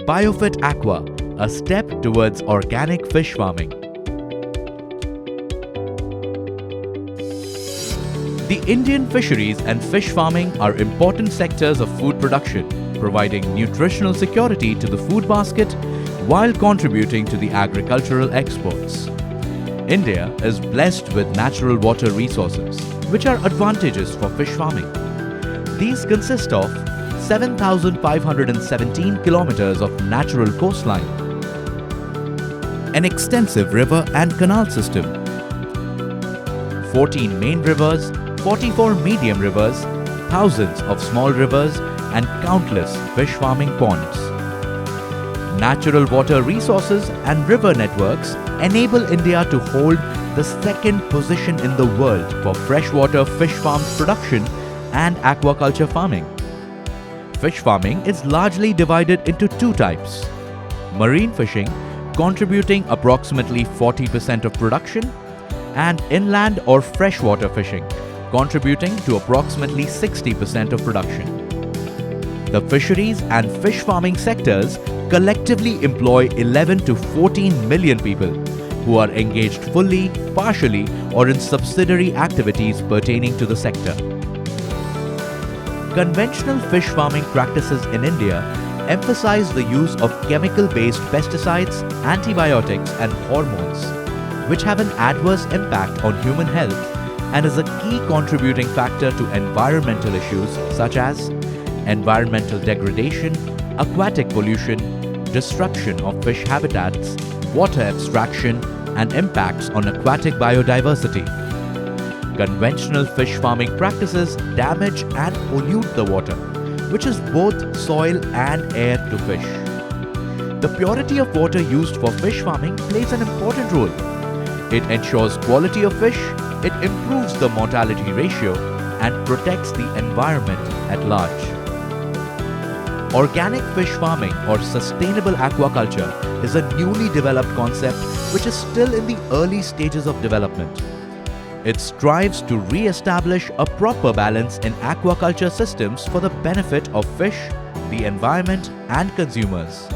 Biofit Aqua, a step towards organic fish farming. The Indian fisheries and fish farming are important sectors of food production, providing nutritional security to the food basket while contributing to the agricultural exports. India is blessed with natural water resources, which are advantageous for fish farming. These consist of 7,517 kilometers of natural coastline, an extensive river and canal system, 14 main rivers, 44 medium rivers, thousands of small rivers, and countless fish farming ponds. Natural water resources and river networks enable India to hold the second position in the world for freshwater fish farms production and aquaculture farming. Fish farming is largely divided into two types: marine fishing, contributing approximately 40% of production, and inland or freshwater fishing, contributing to approximately 60% of production. The fisheries and fish farming sectors collectively employ 11 to 14 million people who are engaged fully, partially, or in subsidiary activities pertaining to the sector. Conventional fish farming practices in India emphasize the use of chemical-based pesticides, antibiotics, and hormones, which have an adverse impact on human health and is a key contributing factor to environmental issues such as environmental degradation, aquatic pollution, destruction of fish habitats, water abstraction, and impacts on aquatic biodiversity. Conventional fish farming practices damage and pollute the water, which is both soil and air to fish. The purity of water used for fish farming plays an important role. It ensures quality of fish, it improves the mortality ratio, and protects the environment at large. Organic fish farming or sustainable aquaculture is a newly developed concept which is still in the early stages of development. It strives to re-establish a proper balance in aquaculture systems for the benefit of fish, the environment, and consumers.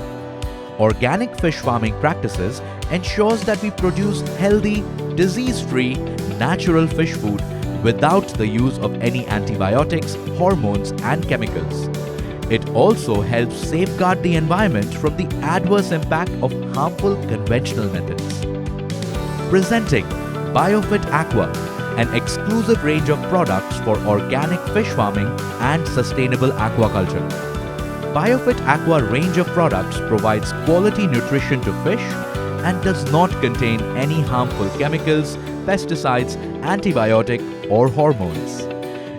Organic fish farming practices ensures that we produce healthy, disease-free, natural fish food without the use of any antibiotics, hormones, and chemicals. It also helps safeguard the environment from the adverse impact of harmful conventional methods. Presenting Biofit Aqua, an exclusive range of products for organic fish farming and sustainable aquaculture. Biofit Aqua range of products provides quality nutrition to fish and does not contain any harmful chemicals, pesticides, antibiotic, or hormones.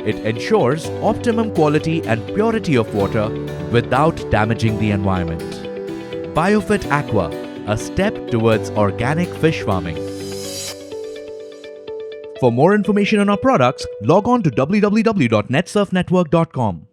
It ensures optimum quality and purity of water without damaging the environment. Biofit Aqua, a step towards organic fish farming. For more information on our products, log on to www.netsurfnetwork.com.